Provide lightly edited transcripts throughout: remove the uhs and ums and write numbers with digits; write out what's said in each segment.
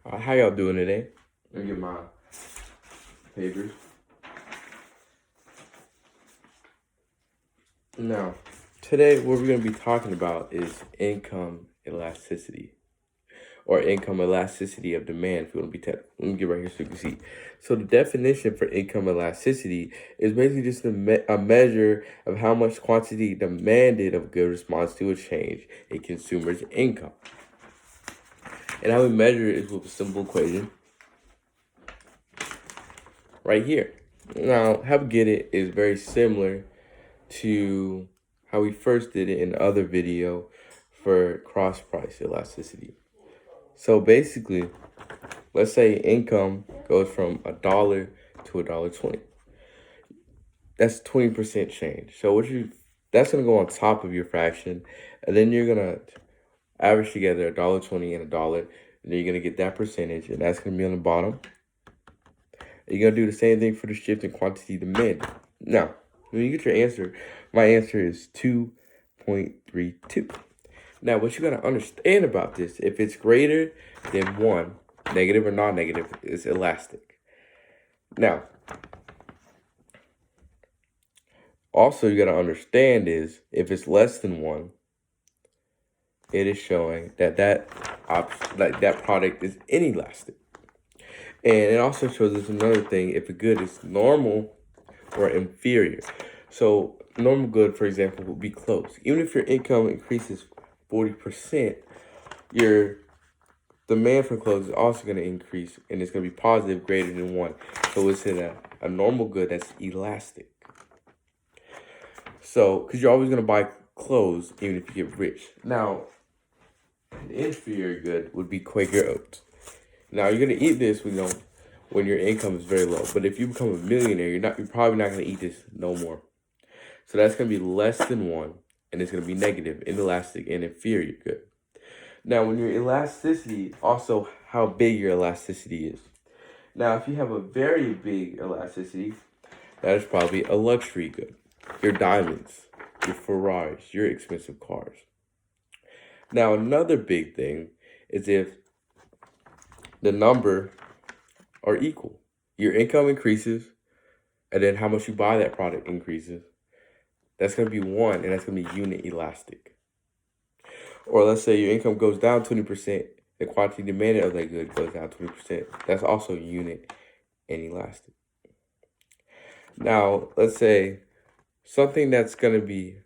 How y'all doing today? Let me get my papers. Now, today what we're going to be talking about is income elasticity, or income elasticity of demand. If you want to be let me get right here so you can see. So the definition for income elasticity is basically just a measure of how much quantity demanded of good response to a change in consumers' income. And how we measure it is with a simple equation right here. Now, how we get it is very similar to how we first did it in the other video for cross price elasticity. So basically, let's say income goes from $1 to $1.20. That's 20% change. So that's gonna go on top of your fraction, and then you're gonna average together $1.20 and $1, and then you're gonna get that percentage, and that's gonna be on the bottom. You're gonna do the same thing for the shift in quantity demanded. Now, when you get your answer, my answer is 2.32. Now, what you gotta understand about this, if it's greater than 1, negative or non-negative, is elastic. Now, also you gotta understand is, if it's less than 1, it is showing that product is inelastic. And it also shows us another thing, if a good is normal or inferior. So normal good, for example, would be close. Even if your income increases 40%, your demand for clothes is also going to increase, and it's going to be positive greater than 1. So it's in a normal good that's elastic. So, because you're always going to buy clothes even if you get rich. Now, an inferior good would be Quaker Oats. Now, you're going to eat this when your income is very low. But if you become a millionaire, you're probably not going to eat this no more. So that's going to be less than 1, and it's going to be negative, inelastic, and inferior good. Now, when your elasticity, also how big your elasticity is. Now, if you have a very big elasticity, that is probably a luxury good. Your diamonds, your Ferraris, your expensive cars. Now, another big thing is if the number are equal. Your income increases, and then how much you buy that product increases. That's going to be 1, and that's going to be unit elastic. Or let's say your income goes down 20%, the quantity demanded of that good goes down 20%. That's also unit inelastic. Now, let's say something that's going to be,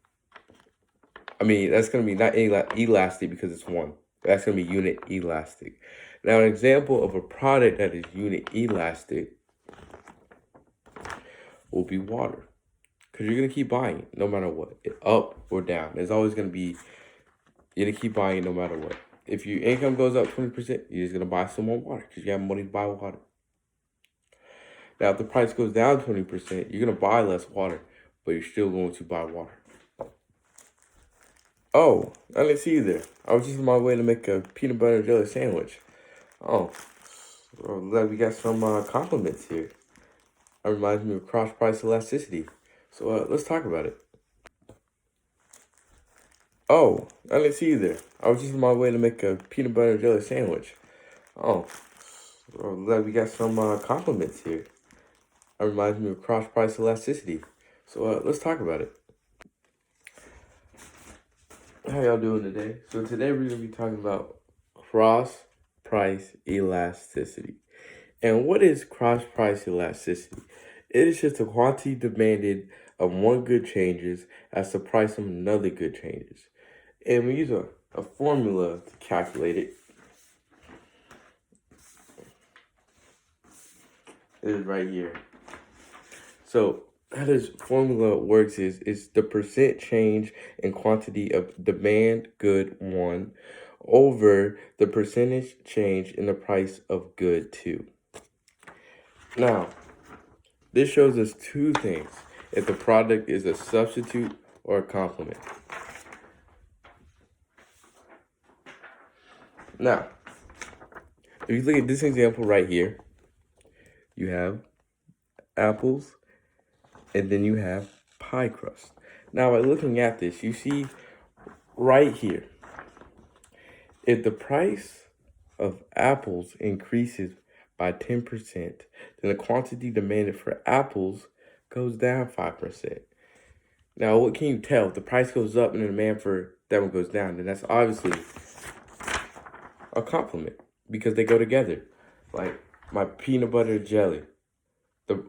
that's going to be not elastic because it's 1. That's going to be unit elastic. Now, an example of a product that is unit elastic will be water. Because you're going to keep buying it no matter what, up or down. There's always going to be, you're going to keep buying it no matter what. If your income goes up 20%, you're just going to buy some more water because you have money to buy water. Now, if the price goes down 20%, you're going to buy less water, but you're still going to buy water. Oh, I didn't see you there. I was just on my way to make a peanut butter and jelly sandwich. Oh, well, glad we got some compliments here. That reminds me of cross price elasticity. So let's talk about it. Oh, I didn't see you there. I was just on my way to make a peanut butter and jelly sandwich. Oh, well, glad we got some compliments here. That reminds me of cross price elasticity. So let's talk about it. How y'all doing today? So today we're going to be talking about cross price elasticity. And what is cross price elasticity? It is just the quantity demanded of one good changes as the price of another good changes. And we use a formula to calculate it. It is right here. So how this formula works is the percent change in quantity of demand good 1 over the percentage change in the price of good 2. Now, this shows us 2 things: if the product is a substitute or a complement. Now, if you look at this example right here, you have apples, and then you have pie crust. Now, by looking at this, you see right here, if the price of apples increases by 10%, then the quantity demanded for apples goes down 5%. Now, what can you tell? If the price goes up and the demand for that one goes down, then that's obviously a compliment because they go together. Like my peanut butter jelly.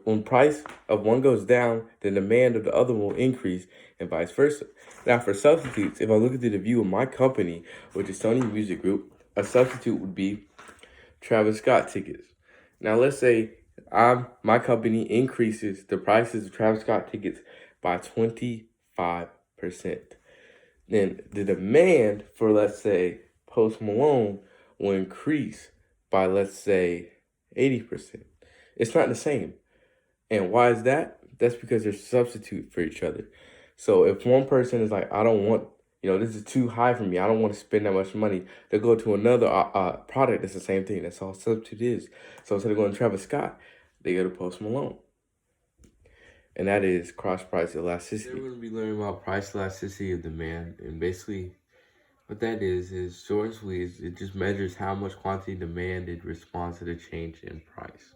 When price of one goes down, the demand of the other will increase, and vice versa. Now, for substitutes, if I look at the view of my company, which is Sony Music Group, a substitute would be Travis Scott tickets. Now, let's say my company increases the prices of Travis Scott tickets by 25%. Then the demand for, let's say, Post Malone will increase by, let's say, 80%. It's not the same. And why is that? That's because they're substitute for each other. So if one person is like, I don't want, this is too high for me. I don't want to spend that much money. They'll go to another product that's the same thing. That's all substitute is. So instead of going to Travis Scott, they go to Post Malone. And that is cross-price elasticity. We're going to be learning about price elasticity of demand. And basically, what that is short and sweet, it just measures how much quantity demanded responds to the change in price.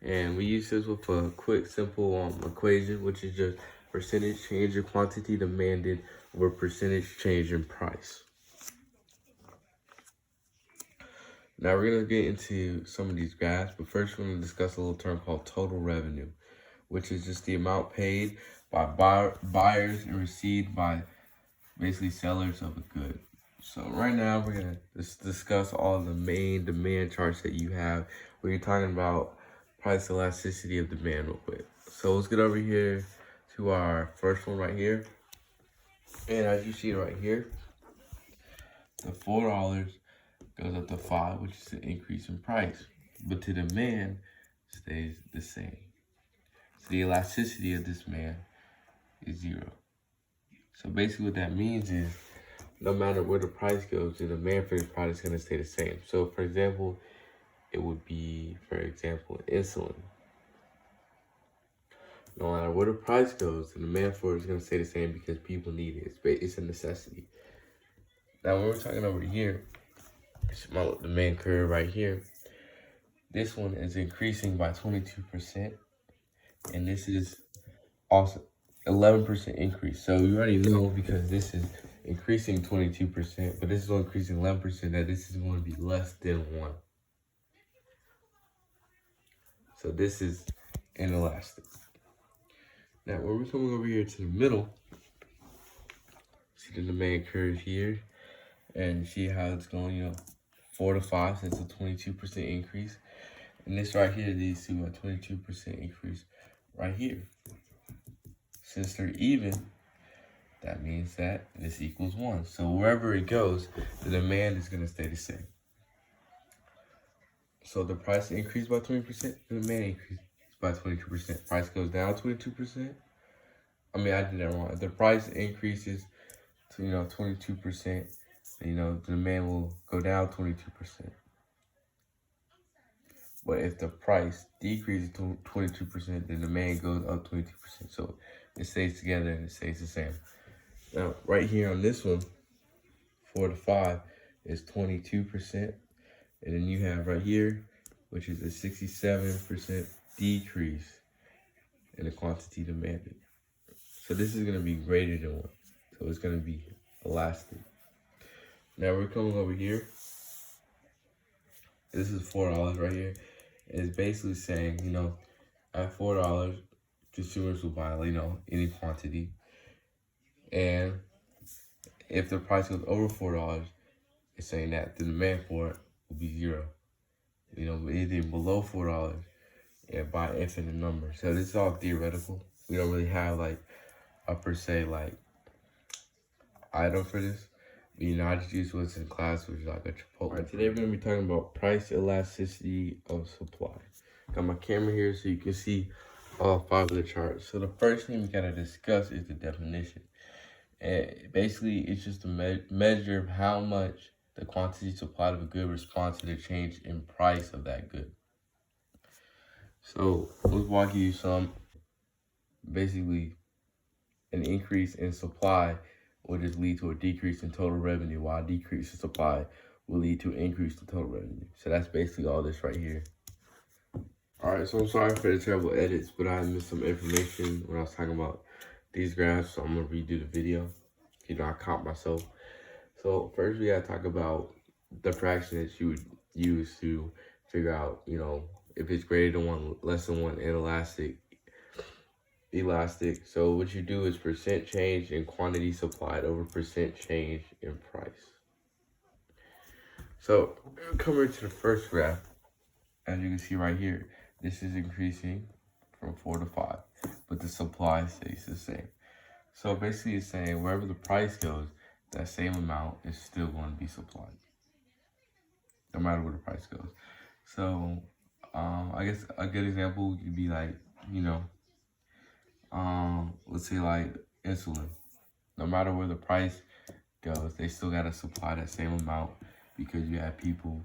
And we use this with a quick, simple equation, which is just percentage change in quantity demanded over percentage change in price. Now we're going to get into some of these graphs, but first we're going to discuss a little term called total revenue, which is just the amount paid by buyers and received by basically sellers of a good. So right now we're going to discuss all the main demand charts that you have where you're talking about price elasticity of demand real quick. So let's get over here to our first one right here. And as you see right here, the $4 goes up to 5, which is an increase in price. But the demand stays the same. So the elasticity of this demand is 0. So basically what that means is no matter where the price goes, the demand for this product is going to stay the same. So for example, it would be, insulin. No matter where the price goes, the demand for it is going to stay the same because people need it. It's a necessity. Now, when we're talking over here, it's my demand curve right here. This one is increasing by 22%, and this is also 11% increase. So you already know because this is increasing 22%, but this is only increasing 11%, that this is going to be less than 1. So this is inelastic. Now, when we're coming over here to the middle, see the demand curve here, and see how it's going, 4 to 5, so it's a 22% increase. And this right here leads to a 22% increase right here. Since they're even, that means that this equals 1. So wherever it goes, the demand is going to stay the same. So the price increased by 20%, the demand increased by 22%. Price goes down 22%. I did that wrong. If the price increases to 22%, the demand will go down 22%. But if the price decreases to 22%, the demand goes up 22%. So it stays together and it stays the same. Now, right here on this one, 4 to 5 is 22%. And then you have right here, which is a 67% decrease in the quantity demanded. So this is going to be greater than 1. So it's going to be elastic. Now we're coming over here. This is $4 right here. And it's basically saying, at $4, consumers will buy, any quantity. And if the price goes over $4, it's saying that the demand for it will be 0. Anything below $4, and by infinite number. So this is all theoretical. We don't really have a per se item for this. I just use what's in class, which is like a Chipotle. Alright, today we're gonna be talking about price elasticity of supply. Got my camera here so you can see all 5 of the charts. So the first thing we gotta discuss is the definition. And basically, it's just a measure of how much the quantity supplied of a good responds to the change in price of that good. So let's walk you some. Basically, an increase in supply will just lead to a decrease in total revenue, while a decrease in supply will lead to increase the total revenue. So that's basically all this right here. Alright, so I'm sorry for the terrible edits, but I missed some information when I was talking about these graphs, so I'm going to redo the video. I caught myself. So first we gotta talk about the fraction that you would use to figure out, if it's greater than 1, less than 1, and elastic. So what you do is percent change in quantity supplied over percent change in price. So coming to the first graph, as you can see right here, this is increasing from 4 to 5, but the supply stays the same. So basically it's saying wherever the price goes, that same amount is still going to be supplied, no matter where the price goes. So I guess a good example would be like, let's say like insulin. No matter where the price goes, they still gotta supply that same amount because you have people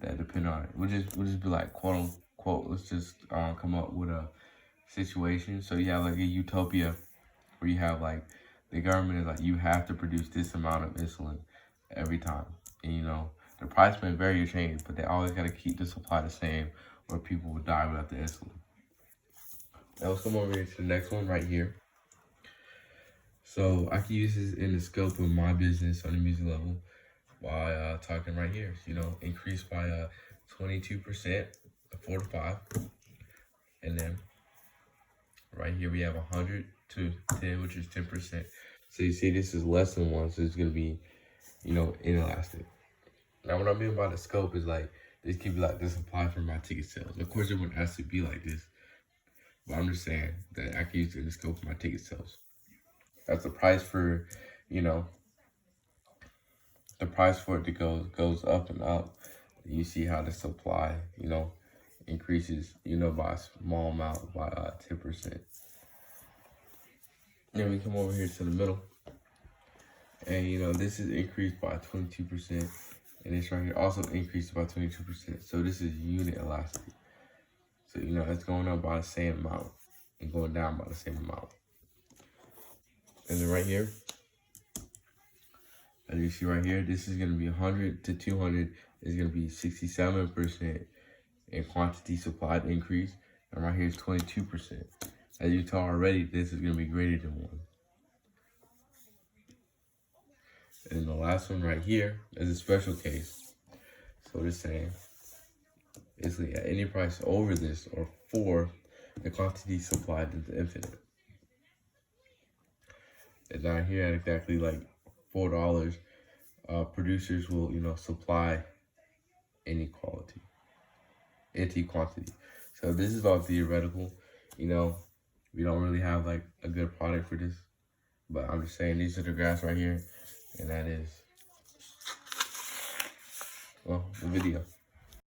that depend on it. We'll just be like, quote unquote, let's just come up with a situation. So you have like a utopia where you have like the government is like, you have to produce this amount of insulin every time. And the price may vary or change, but they always gotta keep the supply the same or people will die without the insulin. Now let's come over here to the next one right here. So I can use this in the scope of my business on the music level by talking right here. Increase by 22%, 4 to 5. And then right here we have 100 to 10, which is 10%. So you see this is less than 1, so it's gonna be, inelastic. Now what I mean by the scope is like, this can be like the supply for my ticket sales. Of course it wouldn't actually be like this, but I'm just saying that I can use it in the scope of my ticket sales. That's the price for, the price for it to goes up and up. You see how the supply, increases, by a small amount, by 10%. Then we come over here to the middle. And, this is increased by 22%. And this right here also increased by 22%. So this is unit elasticity. So, it's going up by the same amount and going down by the same amount. And then right here, as you see right here, this is going to be 100 to 200 is going to be 67% in quantity supplied increase. And right here is 22%. As you saw already, this is going to be greater than 1. And the last one right here is a special case. So it's saying, basically at any price over this or for the quantity supplied into infinite. And down here at exactly like $4, producers will, supply any quantity. So this is all theoretical. We don't really have like a good product for this, but I'm just saying these are the graphs right here, and that is, the video.